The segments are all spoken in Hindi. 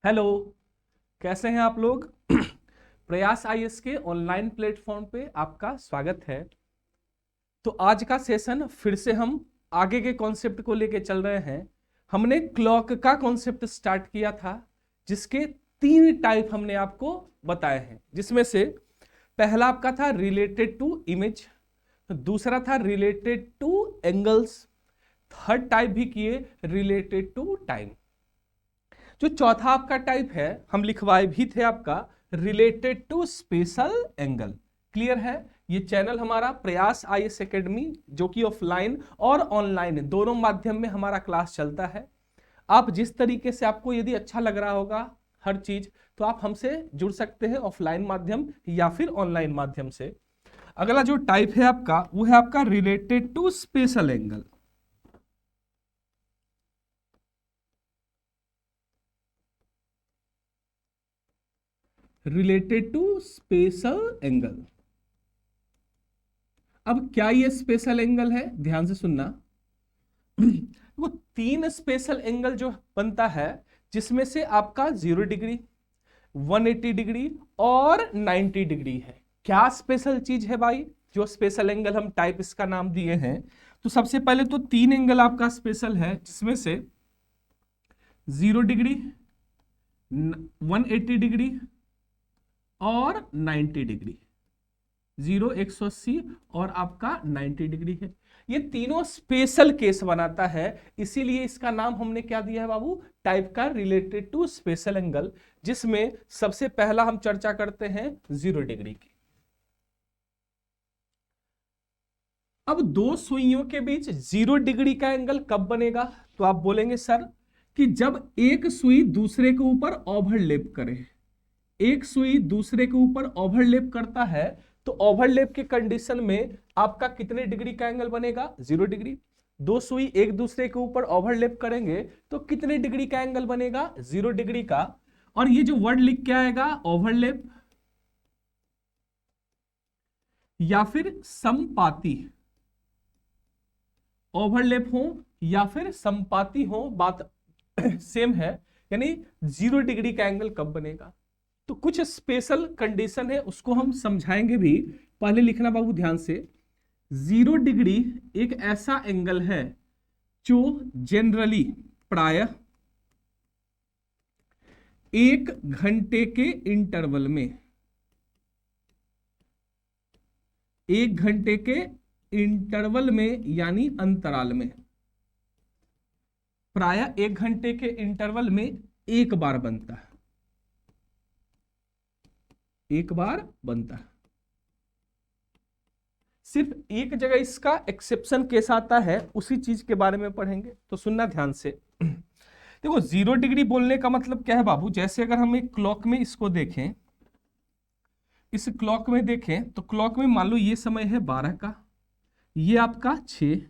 हेलो। कैसे हैं आप लोग? प्रयास आईएएस के ऑनलाइन प्लेटफॉर्म पे आपका स्वागत है। तो आज का सेशन फिर से हम आगे के कॉन्सेप्ट को लेके चल रहे हैं। हमने क्लॉक का कॉन्सेप्ट स्टार्ट किया था, जिसके 3 टाइप हमने आपको बताए हैं, जिसमें से पहला आपका था रिलेटेड टू इमेज, दूसरा था related two angles, third type भी किए रिलेटेड टू टाइम। जो चौथा आपका टाइप है हम लिखवाए भी थे आपका related to special angle. Clear है? ये चैनल हमारा प्रयास आईएएस एकेडमी, जो कि ऑफलाइन और ऑनलाइन दोनों माध्यम में हमारा क्लास चलता है। आप जिस तरीके से आपको यदि अच्छा लग रहा होगा हर चीज, तो आप हमसे जुड़ सकते हैं ऑफलाइन माध्यम या फिर ऑनलाइन माध्यम से। अगला जो टाइप है आपका वो है आपका related to special angle. Related to special angle. अब क्या ये स्पेशल एंगल है, ध्यान से सुनना। वो 3 स्पेशल एंगल जो बनता है, जिसमें से आपका 0 डिग्री, 180 डिग्री और 90 डिग्री है। क्या स्पेशल चीज है भाई? जो स्पेशल एंगल हम टाइप इसका नाम दिए हैं, तो सबसे पहले तो 3 एंगल आपका स्पेशल है, जिसमें से 0 डिग्री, 180 डिग्री और 90 डिग्री। 0, 180 और आपका 90 डिग्री है। ये तीनों स्पेशल केस बनाता है, इसीलिए इसका नाम हमने क्या दिया है बाबू? टाइप का रिलेटेड टू स्पेशल एंगल, जिसमें सबसे पहला हम चर्चा करते हैं 0 डिग्री की। अब दो सुइयों के बीच 0 डिग्री का एंगल कब बनेगा? तो आप बोलेंगे सर कि जब एक सुई दूसरे के ऊपर ओवरलैप करे। एक सुई दूसरे के ऊपर ओवरलैप करता है, तो ओवरलैप के कंडीशन में आपका कितने डिग्री का एंगल बनेगा? 0 डिग्री। दो सुई एक दूसरे के ऊपर ओवरलैप करेंगे तो कितने डिग्री का एंगल बनेगा? 0 डिग्री का। और ये जो वर्ड लिख के आएगा ओवरलैप या फिर समपाती, ओवरलैप हो या फिर समपाती हो, बात सेम है। यानी 0 डिग्री का एंगल कब बनेगा? तो कुछ स्पेशल कंडीशन है, उसको हम समझाएंगे भी। पहले लिखना बाबू ध्यान से। 0 डिग्री एक ऐसा एंगल है जो जनरली प्रायः 1 घंटे के इंटरवल में, 1 घंटे के इंटरवल में यानी अंतराल में, प्रायः 1 घंटे के इंटरवल में एक बार बनता है, एक बार बनता है। सिर्फ एक जगह इसका एक्सेप्शन केस आता है, उसी चीज के बारे में पढ़ेंगे, तो सुनना ध्यान से। देखो 0 डिग्री बोलने का मतलब क्या है बाबू? जैसे अगर हम एक क्लॉक में इसको देखें, इस क्लॉक में देखें तो क्लॉक में मान लो ये समय है 12 का, ये आपका 6,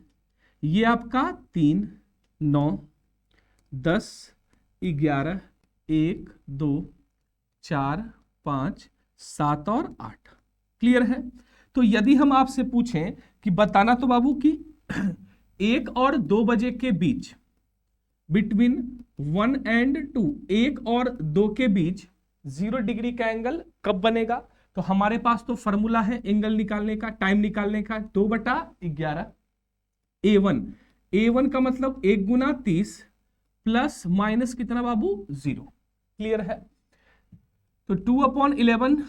ये आपका 3, 9, 10, 11, 1, 2, 4, 5, 7 और 8। क्लियर है? तो यदि हम आपसे पूछें कि बताना तो बाबू कि 1 और 2 बजे के बीच, बिटवीन 1 एंड 2, 1 और 2 के बीच 0 डिग्री का एंगल कब बनेगा? तो हमारे पास तो फॉर्मूला है एंगल निकालने का, टाइम निकालने का, 2/11 A1। A1 का मतलब 1 गुना 30 प्लस माइनस कितना बाबू? 0। क्लियर है? तो 2/11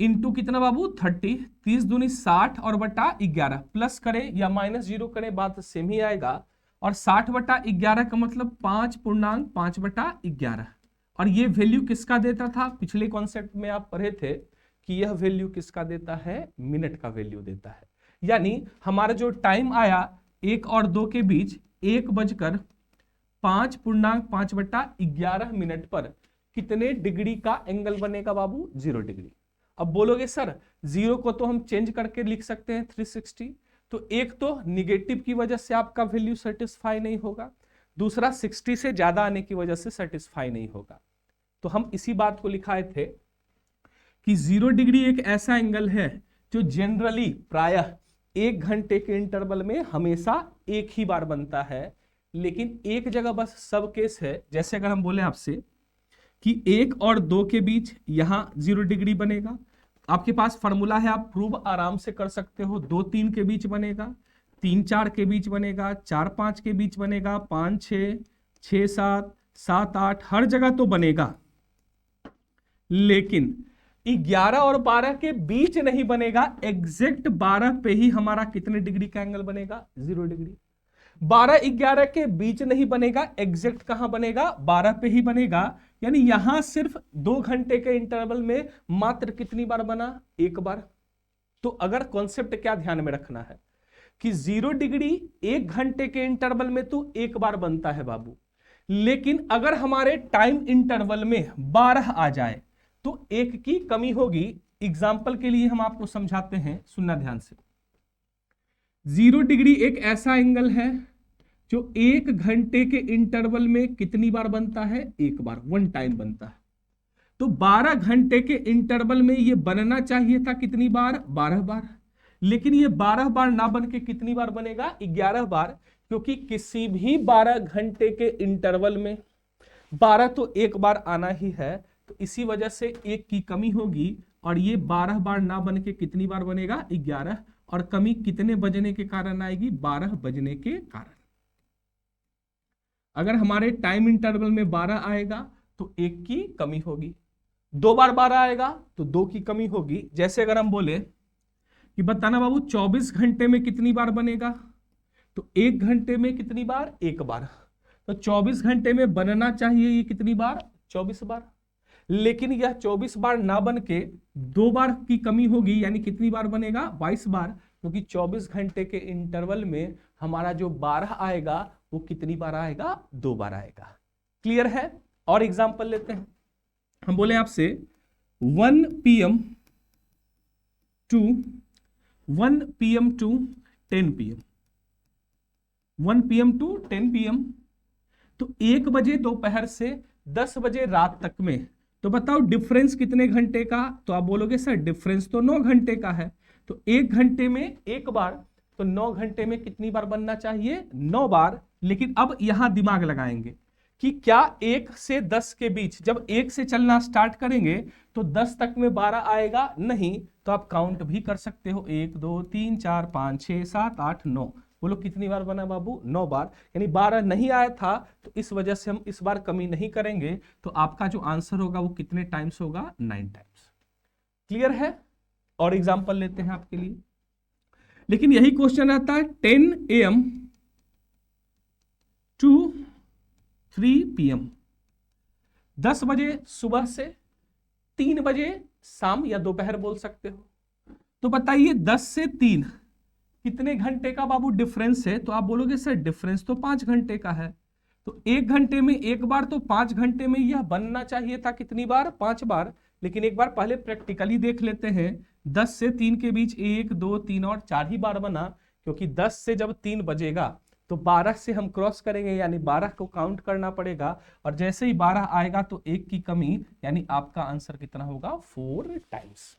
इंटू कितना बाबू? 30, 30 दूनी 60 और बटा 11, प्लस करें या माइनस 0 करें बात सेम ही आएगा। और 60/11 का मतलब 5.5/11। और ये वैल्यू किसका देता था? पिछले कॉन्सेप्ट में आप पढ़े थे कि यह वैल्यू किसका देता है? मिनट का वैल्यू देता है। यानी हमारा जो टाइम आया 1 और 2 के बीच 1:5.5/11 मिनट पर कितने डिग्री का एंगल बनेगा बाबू? 0 डिग्री। अब बोलोगे सर 0 को तो हम चेंज करके लिख सकते हैं 360। तो एक तो निगेटिव की वजह से आपका वैल्यू सेटिस्फाई नहीं होगा, दूसरा 60 से ज्यादा आने की वजह से सेटिस्फाई नहीं होगा। तो हम इसी बात को लिखाए थे कि 0 डिग्री एक ऐसा एंगल है जो जनरली प्रायः 1 घंटे के इंटरवल में हमेशा एक ही बार बनता है। लेकिन एक जगह बस सब केस है। जैसे अगर हम बोले आपसे कि 1 और 2 के बीच यहां 0 डिग्री बनेगा। आपके पास फॉर्मूला है, आप प्रूव आराम से कर सकते हो। 2 3 के बीच बनेगा, 3 4 के बीच बनेगा, 4 5 के बीच बनेगा, 5 6, 6 7, 7 8, हर जगह तो बनेगा, लेकिन 11 और 12 के बीच नहीं बनेगा। एग्जैक्ट 12 पे ही हमारा कितने डिग्री का एंगल बनेगा? 0 डिग्री। 12 11 के बीच नहीं बनेगा, एग्जैक्ट कहां बनेगा? 12 पे ही बनेगा। यानी यहां सिर्फ 2 घंटे के इंटरवल में मात्र कितनी बार बना? 1 बार। तो अगर कॉन्सेप्ट क्या ध्यान में रखना है कि 0 डिग्री 1 घंटे के इंटरवल में तो 1 बार बनता है बाबू, लेकिन अगर हमारे टाइम इंटरवल में 12 आ जाए तो 1 की कमी होगी। एग्जाम्पल के लिए हम आपको समझाते हैं, सुनना ध्यान से। 0 डिग्री एक ऐसा एंगल है जो 1 घंटे के इंटरवल में कितनी बार बनता है? 1 बार, 1 टाइम बनता है। तो 12 घंटे के इंटरवल में ये बनना चाहिए था कितनी बार? 12 बार। लेकिन ये 12 बार ना बन के कितनी बार बनेगा? 11 बार, क्योंकि किसी भी 12 घंटे के इंटरवल में 12 तो 1 बार आना ही है। तो इसी वजह से 1 की कमी होगी, और ये 12 बार ना बन के कितनी बार बनेगा? 11। और कमी कितने बजने के कारण आएगी? 12 बजने के कारण। अगर हमारे टाइम इंटरवल में 12 आएगा तो 1 की कमी होगी। 2 बार 12 आएगा तो 2 की कमी होगी। जैसे अगर हम बोले कि बताना बाबू 24 घंटे में कितनी बार बनेगा, तो 1 घंटे में कितनी बार? 1 बार। तो 24 घंटे में बनना चाहिए ये कितनी बार? 24 बार। लेकिन यह 24 बार ना बन के 2 बार की कमी होगी, यानी कितनी बार बनेगा? 22 बार, क्योंकि 24 घंटे के इंटरवल में हमारा जो 12 आएगा वो कितनी बार आएगा? 2 बार आएगा। क्लियर है? और एग्जांपल लेते हैं। हम बोले आपसे 1 PM to 1 PM to 10 PM, 1 PM to 10 PM, तो 1 बजे दोपहर से 10 बजे रात तक में, तो बताओ डिफरेंस कितने घंटे का? तो आप बोलोगे सर डिफरेंस तो 9 घंटे का है। तो 1 घंटे में 1 बार, तो 9 घंटे में कितनी बार बनना चाहिए? 9 बार। लेकिन अब यहां दिमाग लगाएंगे कि क्या 1 से 10 के बीच, जब 1 से चलना स्टार्ट करेंगे तो 10 तक में 12 आएगा? नहीं। तो आप काउंट भी कर सकते हो, 1 2 3 4 5 6 7 8 9। बोलो कितनी बार बना बाबू? 9 बार। यानी 12 नहीं आया था, तो इस वजह से हम इस बार कमी नहीं करेंगे। तो आपका जो आंसर होगा वो कितने टाइम्स होगा? 9 टाइम्स। क्लियर है? और एग्जांपल लेते हैं आपके लिए। लेकिन यही क्वेश्चन आता है 10 AM टू 3 PM, 10 बजे सुबह से 3 बजे शाम या दोपहर बोल सकते हो। तो बताइए 10 से 3 कितने घंटे का बाबू डिफरेंस है? तो आप बोलोगे सर डिफरेंस तो 5 घंटे का है। तो 1 घंटे में 1 बार, तो 5 घंटे में यह बनना चाहिए था कितनी बार? 5 बार। लेकिन एक बार पहले प्रैक्टिकली देख लेते हैं। 10 से 3 के बीच 1 2 3 और 4 ही बार बना, क्योंकि 10 से जब 3 बजेगा तो 12 से हम क्रॉस करेंगे, यानी 12 को काउंट करना पड़ेगा। और जैसे ही 12 आएगा तो 1 की कमी, यानी आपका आंसर कितना होगा? 4 टाइम्स।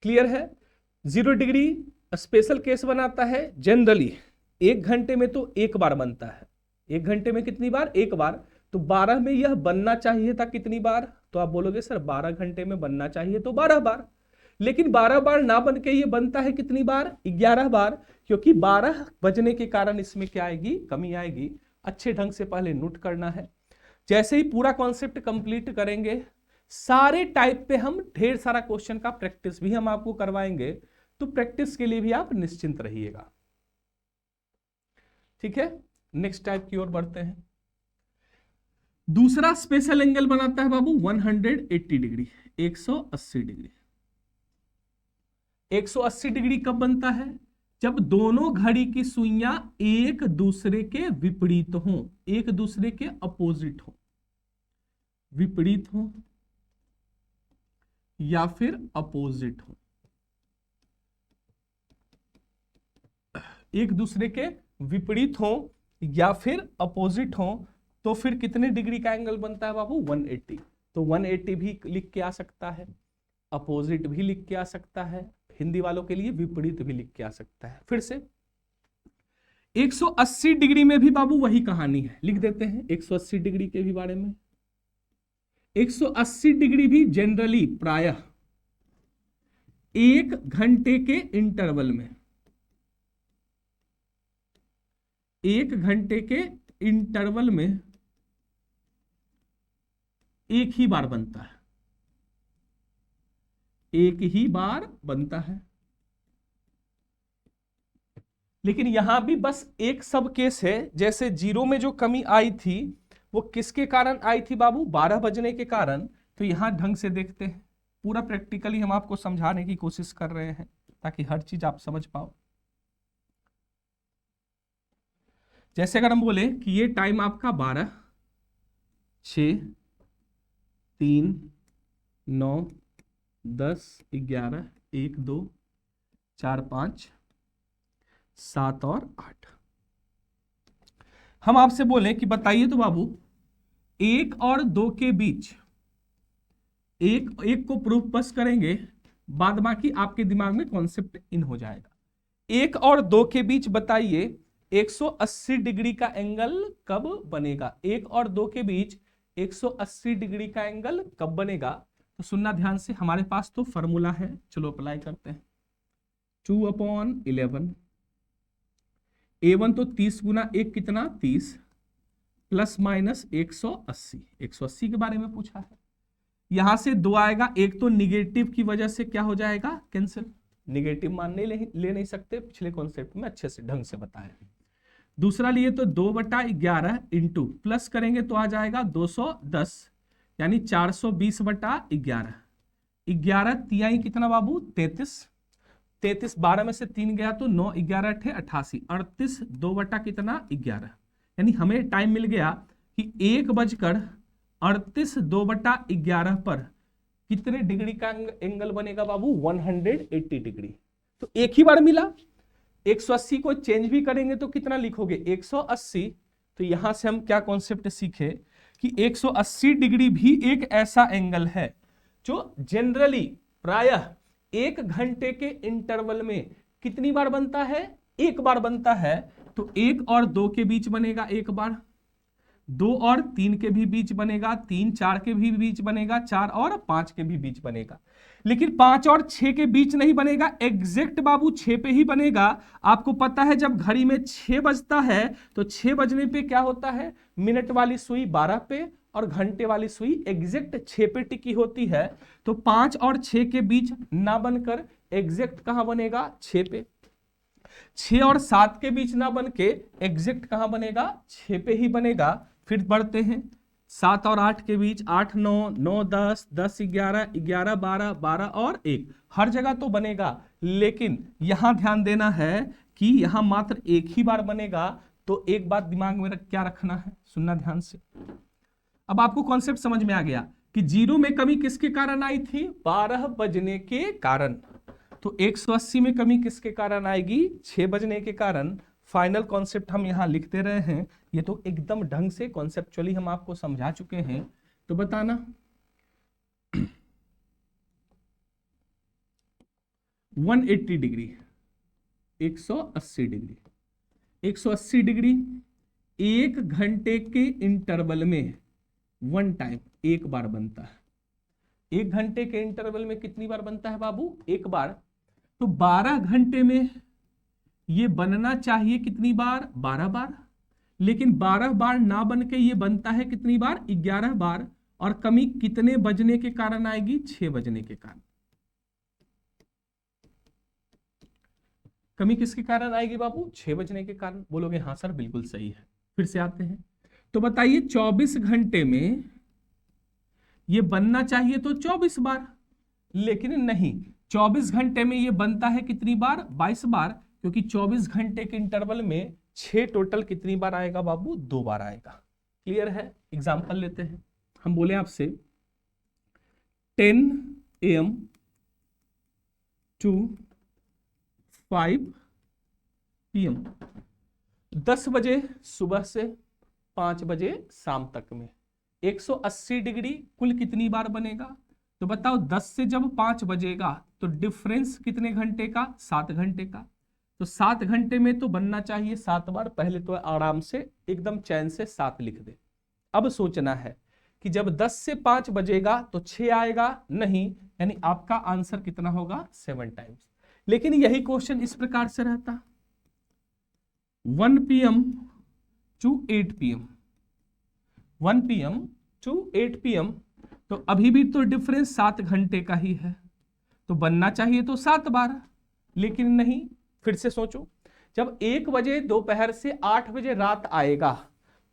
क्लियर है? 0 डिग्री स्पेशल केस बनाता है। जनरली 1 घंटे में तो 1 बार बनता है। 1 घंटे में कितनी बार? 1 बार। तो 12 में यह बनना चाहिए था कितनी बार? तो आप बोलोगे सर 12 घंटे में बनना चाहिए तो 12 बार। लेकिन 12 बार ना बन के ये बनता है कितनी बार? 11 बार, क्योंकि 12 बजने के कारण इसमें क्या आएगी? कमी आएगी। अच्छे ढंग से पहले नोट करना है। जैसे ही पूरा कॉन्सेप्ट कंप्लीट करेंगे, सारे टाइप पे हम ढेर सारा क्वेश्चन का प्रैक्टिस भी हम आपको करवाएंगे, तो प्रैक्टिस के लिए भी आप निश्चिंत रहिएगा। ठीक है, नेक्स्ट टाइप की ओर बढ़ते हैं। दूसरा स्पेशल एंगल बनाता है बाबू 180 डिग्री, 180 डिग्री। 180 डिग्री कब बनता है? जब दोनों घड़ी की सुइयां एक दूसरे के विपरीत हों, एक दूसरे के अपोजिट हो, विपरीत हो या फिर अपोजिट हो, एक दूसरे के विपरीत हो या फिर अपोजिट हो, तो फिर कितने डिग्री का एंगल बनता है बाबू? 180। तो 180 भी लिख के आ सकता है, अपोजिट भी लिख के आ सकता है, हिंदी वालों के लिए विपरीत भी लिख के आ सकता है। फिर से 180 डिग्री में भी बाबू वही कहानी है, लिख देते हैं 180 डिग्री के भी बारे में। 180 डिग्री भी जनरली प्रायः 1 घंटे के इंटरवल में, 1 घंटे के इंटरवल में एक ही बार बनता है, एक ही बार बनता है। लेकिन यहां भी बस एक सब केस है, जैसे 0 में जो कमी आई थी वो किसके कारण आई थी बाबू, 12 बजने के कारण। तो यहां ढंग से देखते हैं, पूरा प्रैक्टिकली हम आपको समझाने की कोशिश कर रहे हैं ताकि हर चीज आप समझ पाओ। जैसे अगर हम बोले कि ये टाइम आपका 12, 6, 3, 9, 10, 11, 1, 2, 4, 5, 7 और 8। हम आपसे बोले कि बताइए तो बाबू 1 और 2 के बीच, एक को प्रूफ बस करेंगे, बाद बाकी आपके दिमाग में कॉन्सेप्ट इन हो जाएगा। 1 और 2 के बीच बताइए 180 डिग्री का एंगल कब बनेगा, 1 और 2 के बीच 180 डिग्री का एंगल कब बनेगा। तो सुनना ध्यान से, हमारे पास तो फॉर्मूला है, चलो अप्लाई करते हैं। 2/11 A1 तो 30 गुना 1 कितना 30 प्लस माइनस 180, 180 के बारे में पूछा है। यहां से 2 आएगा, एक तो निगेटिव की वजह से क्या हो जाएगा कैंसिल, निगेटिव मान ले नहीं सकते, पिछले कॉन्सेप्ट में अच्छे से ढंग से बताया। दूसरा लिए तो 2/11 इंटू प्लस करेंगे तो आ जाएगा 210, यानी 420/11, 11 तिहाई कितना बाबू 33, 33 12 में से 3 गया तो 9, 11 अठे 88, 38 2 बटा कितना 11, यानी हमें टाइम मिल गया कि 1:38 2/11 पर कितने डिग्री का एंगल बनेगा बाबू 180 डिग्री। तो एक ही बार मिला, 180 को चेंज भी करेंगे तो कितना लिखोगे 180। तो यहां से हम क्या कॉन्सेप्ट सीखे कि 180 डिग्री भी एक ऐसा एंगल है जो जनरली प्रायः 1 घंटे के इंटरवल में कितनी बार बनता है, एक बार बनता है। तो 1 और 2 के बीच बनेगा एक बार, 2 और 3 के भी बीच बनेगा, 3 4 के भी बीच बनेगा, 4 और 5 के भी बीच बनेगा। लेकिन 5 और 6 के बीच नहीं बनेगा, एग्जैक्ट बाबू 6 पे ही बनेगा। आपको पता है जब घड़ी में 6 बजता है तो 6 बजने पे क्या होता है, मिनट वाली सुई 12 पे और घंटे वाली सुई एग्जैक्ट 6 पे टिकी होती है। तो 5 और 6 के बीच ना बनकर एग्जैक्ट कहां बनेगा 6 पे, 6 और 7 के बीच ना बन के एग्जैक्ट कहां बनेगा 6 पे ही बनेगा। फिर बढ़ते हैं 7 और 8 के बीच 8 9 9 10 10 11 11 12 12 और 1, हर जगह तो बनेगा। लेकिन यहां ध्यान देना है कि यहां मात्र एक ही बार बनेगा। तो एक बात दिमाग में क्या रखना है, सुनना ध्यान से। अब आपको कॉन्सेप्ट समझ में आ गया कि 0 में कमी किसके कारण आई थी, 12 बजने के कारण। तो 180 में कमी किसके कारण आएगी, 6 बजने के कारण। फाइनल कॉन्सेप्ट हम यहां लिखते रहे हैं, ये तो एकदम ढंग से कॉन्सेप्चुअली हम आपको समझा चुके हैं। तो बताना 180 डिग्री, 180 डिग्री, 180 डिग्री 1 घंटे के इंटरवल में 1 टाइम एक बार बनता है। 1 घंटे के इंटरवल में कितनी बार बनता है बाबू, एक बार। तो 12 घंटे में ये बनना चाहिए कितनी बार, 12 बार। लेकिन 12 बार ना बन के ये बनता है कितनी बार, 11 बार। और कमी कितने बजने के कारण आएगी, 6 बजने के कारण। कमी किसके कारण आएगी बाबू, 6 बजने के कारण। बोलोगे हाँ सर बिल्कुल सही है। फिर से आते हैं, तो बताइए 24 घंटे में ये बनना चाहिए तो 24 बार, लेकिन नहीं, 24 घंटे में ये बनता है कितनी बार, 22 बार। क्योंकि 24 घंटे के इंटरवल में 6 टोटल कितनी बार आएगा बाबू, 2 बार आएगा। क्लियर है। एग्जांपल लेते हैं, हम बोले आपसे 10 AM to 5 PM, 10 बजे सुबह से 5 बजे शाम तक में 180 डिग्री कुल कितनी बार बनेगा। तो बताओ 10 से जब 5 बजेगा तो डिफरेंस कितने घंटे का, 7 घंटे का। तो 7 घंटे में तो बनना चाहिए 7 बार। पहले तो आराम से एकदम चैन से 7 लिख दे। अब सोचना है कि जब 10 से 5 बजेगा तो 6 आएगा नहीं, यानी आपका आंसर कितना होगा 7 टाइम्स। लेकिन यही क्वेश्चन इस प्रकार से रहता 1 PM to 8 PM, 1 PM to 8 PM, तो अभी भी तो डिफरेंस 7 घंटे का ही है, तो बनना चाहिए तो 7 बार, लेकिन नहीं। फिर से सोचो, जब 1 बजे दोपहर से 8 बजे रात आएगा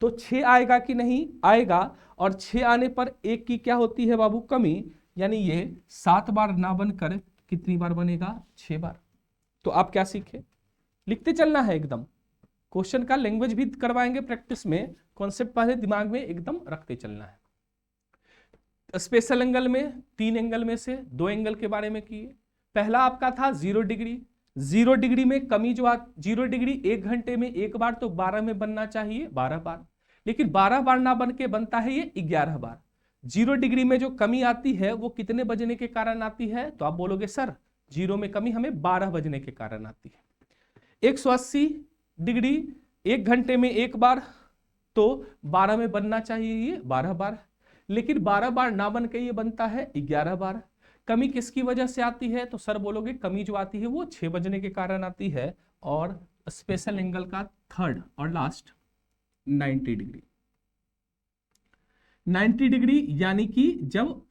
तो 6 आएगा कि नहीं आएगा, और 6 आने पर 1 की क्या होती है बाबू कमी, यानी ये 7 बार ना बनकर कितनी बार बनेगा 6 बार। तो आप क्या सीखे, लिखते चलना है एकदम, क्वेश्चन का लैंग्वेज भी करवाएंगे प्रैक्टिस में, कॉन्सेप्ट पहले दिमाग में एकदम रखते चलना है। स्पेशल एंगल में 3 एंगल में से 2 एंगल के बारे में किए। पहला आपका था 0 डिग्री, 0 डिग्री में कमी जो 0 डिग्री 1 घंटे में 1 बार, तो 12 में बनना चाहिए 12 बार, लेकिन 12 बार ना बन के बनता है ये 11 बार। 0 डिग्री में जो कमी आती है वो कितने बजने के कारण आती है, तो आप बोलोगे सर 0 में कमी हमें 12 बजने के कारण आती है। 180 डिग्री 1 घंटे में 1 बार, तो 12 में बनना चाहिए ये 12 बार, लेकिन 12 बार ना बन के ये बनता है 11 बार। कमी किसकी वजह से आती है, तो सर बोलोगे कमी जो आती है वो 6 बजने के कारण आती है। और स्पेशल एंगल का थर्ड और लास्ट 90 डिग्री, 90 डिग्री यानी कि जब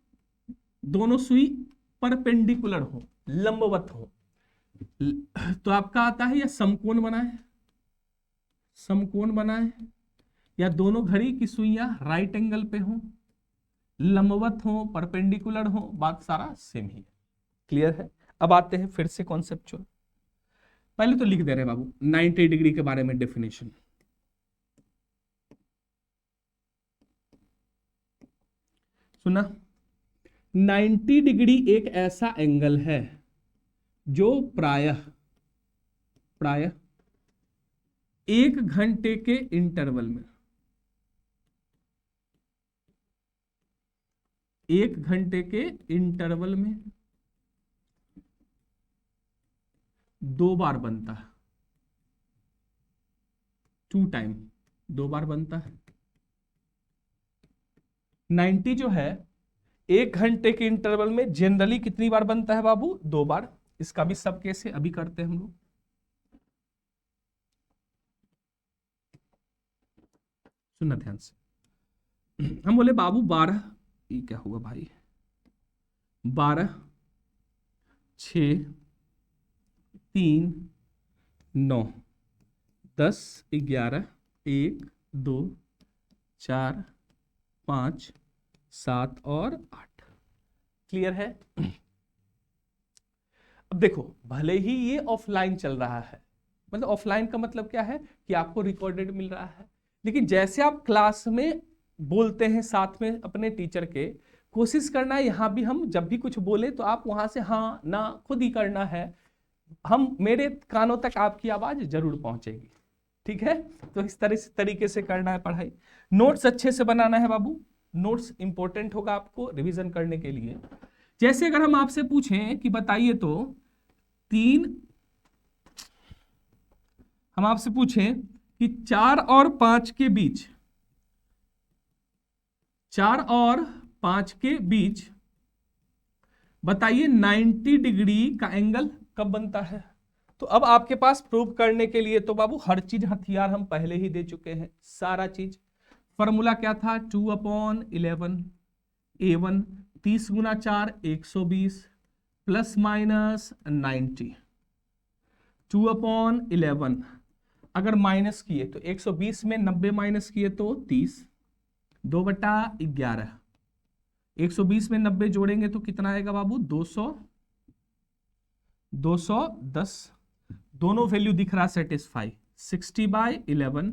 दोनों सुई परपेंडिकुलर हो, लंबवत हो, तो आपका आता है या समकोण बनाए, समकोण बनाए, या दोनों घड़ी की सुइयां राइट एंगल पे हो, लंबवत हो, परपेंडिकुलर हो, बात सारा सेम ही है। क्लियर है। अब आते हैं फिर से कॉन्सेप्चुअल, पहले तो लिख दे रहे हैं बाबू 90 डिग्री के बारे में डेफिनेशन। सुना, 90 डिग्री एक ऐसा एंगल है जो प्रायः 1 घंटे के इंटरवल में, 1 घंटे के इंटरवल में 2 बार बनता है, 2 टाइम 2 बार बनता है। 90 जो है 1 घंटे के इंटरवल में जनरली कितनी बार बनता है बाबू, 2 बार। इसका भी सब कैसे अभी करते हैं हम लोग। सुनना ध्यान से, हम बोले बाबू 12, ये क्या हुआ भाई, 12 6 3 9 10 11 1 2 4 5 7 और 8। क्लियर है। अब देखो, भले ही ये ऑफलाइन चल रहा है, मतलब ऑफलाइन का मतलब क्या है कि आपको रिकॉर्डेड मिल रहा है, लेकिन जैसे आप क्लास में बोलते हैं साथ में अपने टीचर के, कोशिश करना है यहाँ भी हम जब भी कुछ बोले तो आप वहां से हाँ ना खुद ही करना है, हम मेरे कानों तक आपकी आवाज जरूर पहुंचेगी। ठीक है, तो इस तरीके से करना है पढ़ाई। नोट्स अच्छे से बनाना है बाबू, नोट्स इंपॉर्टेंट होगा आपको रिवीजन करने के लिए। जैसे अगर हम आपसे पूछें कि बताइए तो हम आपसे पूछें कि 4 और 5 के बीच, 4 और 5 के बीच बताइए 90 डिग्री का एंगल कब बनता है। तो अब आपके पास प्रूव करने के लिए तो बाबू हर चीज हथियार हम पहले ही दे चुके हैं, सारा चीज। फॉर्मूला क्या था, 2/11 A1, 30 गुना 4 120 प्लस माइनस 90, 2/11 अगर माइनस किए तो 120 में 90 माइनस किए तो 30, 2/11, 120 में 90 जोड़ेंगे तो कितना आएगा बाबू 210, दोनों वैल्यू दिख रहा सेटिस्फाई, 60/11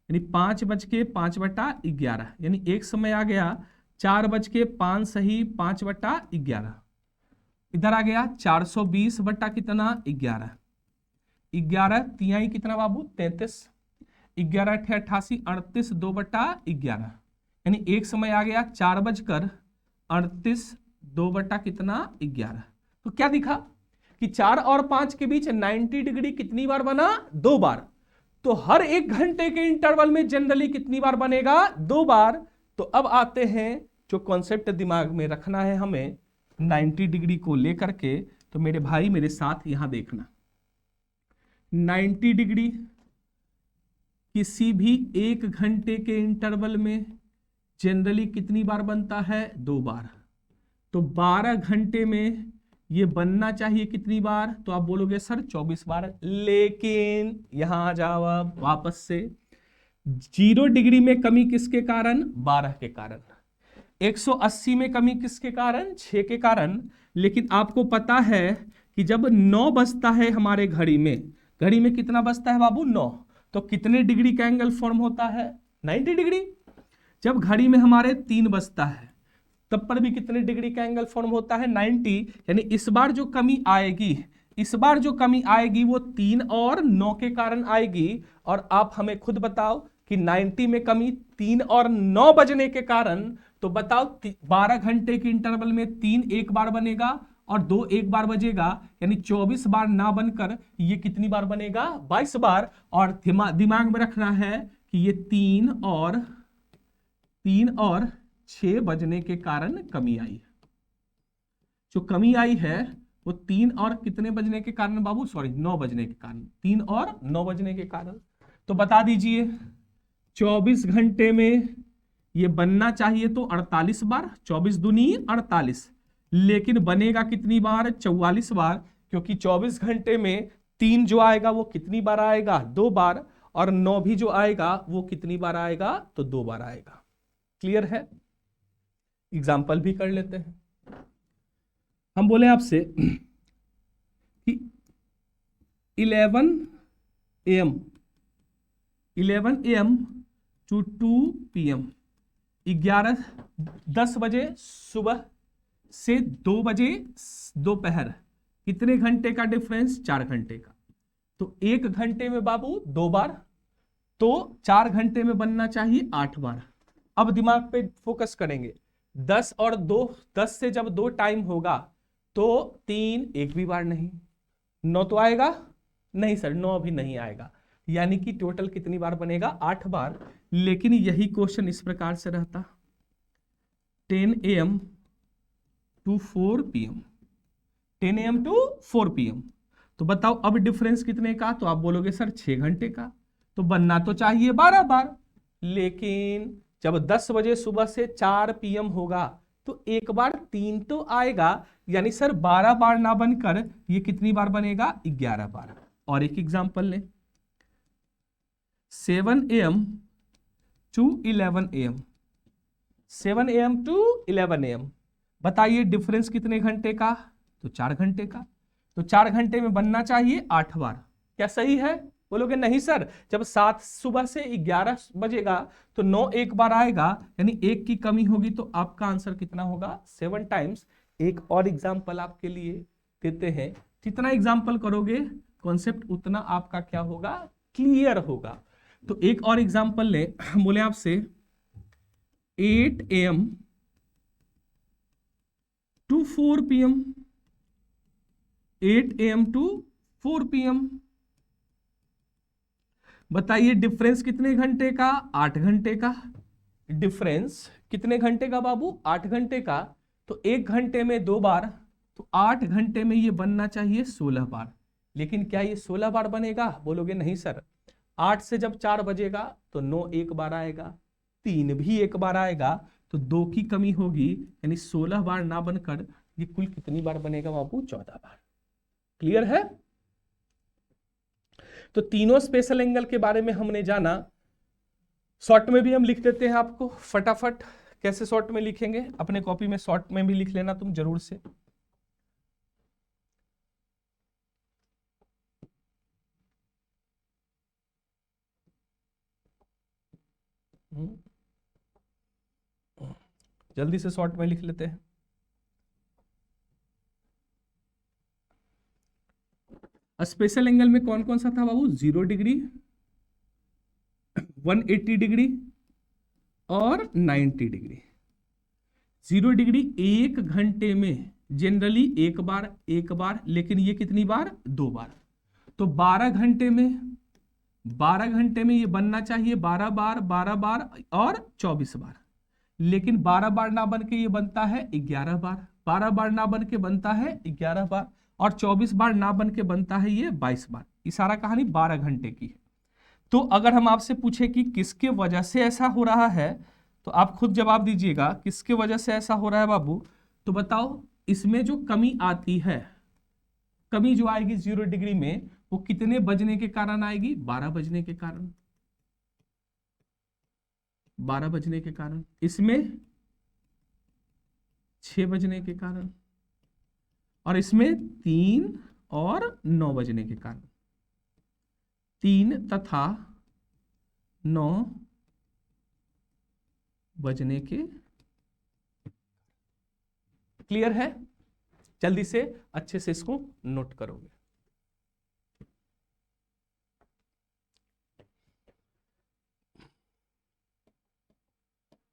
यानी 5 बज के 5/11, यानी एक समय आ गया 4 बज के 5 सही 5/11, इधर आ गया 420 कितना 11, 11 तिहाई कितना बाबू 33, 11 × 88 38, 2/11, यानी एक समय आ गया 4 बजकर 38, 2 कितना 11। तो क्या दिखा कि 4 और 5 के बीच 90 डिग्री कितनी बार बना, 2 बार। तो हर 1 घंटे के इंटरवल में जनरली कितनी बार बनेगा, 2 बार। तो अब आते हैं जो कॉन्सेप्ट दिमाग में रखना है हमें 90 डिग्री को लेकर के, तो मेरे भाई मेरे साथ यहां देखना, 90 डिग्री किसी भी 1 घंटे के इंटरवल में जनरली कितनी बार बनता है? 2 बार। तो 12 घंटे में ये बनना चाहिए कितनी बार? तो आप बोलोगे सर 24 बार। लेकिन यहां आ जाओ अब वापस से, 0 डिग्री में कमी किसके कारण? 12 के कारण। 180 में कमी किसके कारण? 6 के कारण। लेकिन आपको पता है कि जब 9 बजता है हमारे घड़ी में कितना बजता है बाबू? 9। तो कितने डिग्री का एंगल फॉर्म होता है? 90 डिग्री। जब घड़ी में हमारे 3 बजता है तब पर भी कितने डिग्री का एंगल फॉर्म होता है? 90। यानी इस बार जो कमी आएगी वो 3 और 9 के कारण आएगी। और आप हमें खुद बताओ कि 90 में कमी 3 और 9 बजने के कारण, तो बताओ 12 घंटे के इंटरवल में 3 एक बार बनेगा और 2 एक बार बजेगा, यानी 24 बार ना बनकर ये कितनी बार बनेगा? 22 बार। और दिमाग में रखना है कि ये 3 और 6 बजने के कारण कमी आई है। जो कमी आई है वो 3 और कितने बजने के कारण बाबू? 9 बजने के कारण। 3 और 9 बजने के कारण। तो बता दीजिए 24 घंटे में ये बनना चाहिए तो 48 बार, 24 दूनी 48, लेकिन बनेगा कितनी बार? 44 बार। क्योंकि 24 घंटे में 3 जो आएगा वो कितनी बार आएगा? 2 बार। और 9 भी जो आएगा वो कितनी बार आएगा? तो 2 बार आएगा। क्लियर है? एग्जाम्पल भी कर लेते हैं। हम बोले आपसे कि 11 AM टू 2 PM, 10 बजे सुबह से 2 बजे दोपहर, कितने घंटे का डिफरेंस? 4 घंटे का। तो 1 घंटे में बाबू 2 बार, तो 4 घंटे में बनना चाहिए 8 बार। अब दिमाग पे फोकस करेंगे। 10 और 2, 10 से जब 2 टाइम होगा तो 3 एक भी बार नहीं। 9 तो आएगा नहीं सर, 9 भी नहीं आएगा। यानी कि टोटल कितनी बार बनेगा? 8 बार। लेकिन यही क्वेश्चन इस प्रकार से रहता, 10 AM to 4 PM, 10 AM to 4 PM। तो बताओ अब डिफरेंस कितने का? तो आप बोलोगे सर 6 घंटे का। तो बनना तो चाहिए 12 बार। लेकिन जब 10 बजे सुबह से 4 PM होगा तो एक बार 3 तो आएगा, यानी सर 12 बार ना बनकर ये कितनी बार बनेगा? 11 बार। और एक एग्जांपल लें, 7 AM to 11 AM, 7 AM to 11 AM। बताइए डिफरेंस कितने घंटे का? तो 4 घंटे का। तो 4 घंटे में बनना चाहिए 8 बार। क्या सही है? बोलोगे नहीं सर, जब 7 सुबह से 11 बजेगा तो 9 एक बार आएगा, यानी 1 की कमी होगी। तो आपका आंसर कितना होगा? 7 टाइम्स। एक और एग्जाम्पल आपके लिए देते हैं। जितना एग्जाम्पल करोगे कॉन्सेप्ट उतना आपका क्या होगा? क्लियर होगा। तो एक और एग्जाम्पल ले, बोले आपसे 8 AM to 4 PM, 8 AM to 4 PM। बताइए डिफरेंस कितने घंटे का? 8 घंटे का। डिफरेंस कितने घंटे का बाबू? 8 घंटे का। तो 1 घंटे में 2 बार, तो 8 घंटे में ये बनना चाहिए 16 बार। लेकिन क्या ये 16 बार बनेगा? बोलोगे नहीं सर, 8 से जब 4 बजेगा तो 9 एक बार आएगा, 3 भी एक बार आएगा, तो 2 की कमी होगी, यानी 16 बार ना बनकर ये कुल कितनी बार बनेगा बाबू? 14 बार। क्लियर है? तो तीनों स्पेशल एंगल के बारे में हमने जाना। शॉर्ट में भी हम लिख देते हैं आपको फटाफट। कैसे शॉर्ट में लिखेंगे? अपने कॉपी में शॉर्ट में भी लिख लेना तुम जरूर से। जल्दी से शॉर्ट में लिख लेते हैं। स्पेशल एंगल में कौन कौन सा था बाबू? 0 डिग्री, 180 डिग्री और 90 डिग्री। 0 डिग्री 1 घंटे में जनरली एक बार, लेकिन ये कितनी बार? 2 बार। तो 12 घंटे में ये बनना चाहिए 12 बार, 12 बार और 24 बार। लेकिन 12 बार ना बन के ये बनता है 11 बार, 12 बार ना बन के बनता है 11 बार, और 24 बार ना बन के बनता है ये 22 बार। ये सारा कहानी 12 घंटे की है। तो अगर हम आपसे पूछे कि किसके वजह से ऐसा हो रहा है, तो आप खुद जवाब दीजिएगा किसके वजह से ऐसा हो रहा है बाबू। तो बताओ, इसमें जो कमी आती है, कमी जो आएगी 0 डिग्री में, वो कितने बजने के कारण आएगी? 12 बजने के कारण, 12 बजने के कारण। इसमें 6 बजने के कारण, और इसमें 3 और 9 बजने के कारण। 3 तथा 9 बजने के। क्लियर है? जल्दी से अच्छे से इसको नोट करोगे।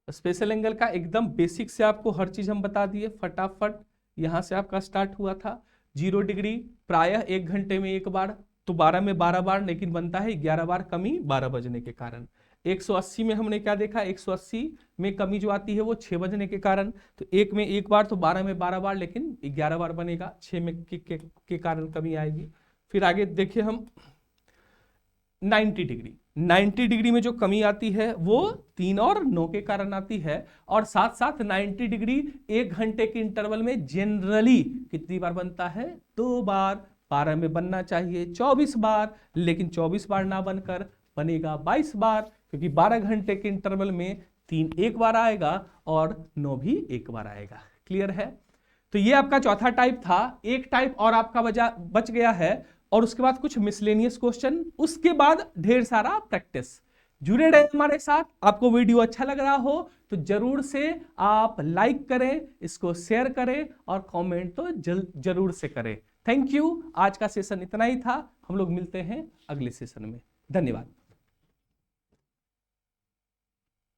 स्पेशल एंगल का एकदम बेसिक से आपको हर चीज हम बता दिए फटाफट। यहां से आपका स्टार्ट हुआ था 0 डिग्री प्रायः 1 घंटे में 1 बार, तो 12 में 12 बार, लेकिन बनता है 11 बार, कमी 12 बजने के कारण। 180 में हमने क्या देखा? 180 में कमी जो आती है वो 6 बजने के कारण। तो 1 में 1 बार, तो 12 में 12 बार, लेकिन 11 बार बनेगा, 6 में के कारण कमी आएगी। फिर आगे देखिए हम 90 डिग्री। 90 डिग्री में जो कमी आती है वो 3 और 9 के कारण आती है, और साथ साथ 90 डिग्री 1 घंटे के इंटरवल में जनरली कितनी बार बनता है? 2 बार। 12 में बनना चाहिए 24 बार, लेकिन 24 बार ना बनकर बनेगा 22 बार, क्योंकि 12 घंटे के इंटरवल में 3 एक बार आएगा और 9 भी 1 बार आएगा। क्लियर है? तो ये आपका चौथा टाइप था। एक टाइप और आपका बच गया है, और उसके बाद कुछ मिसलेनियस क्वेश्चन, उसके बाद ढेर सारा प्रैक्टिस। जुड़े रहे हमारे साथ। आपको वीडियो अच्छा लग रहा हो तो जरूर से आप लाइक करें, इसको शेयर करें, और कमेंट तो जरूर से करें। Thank you. आज का सेशन इतना ही था, हम लोग मिलते हैं अगले सेशन में। धन्यवाद।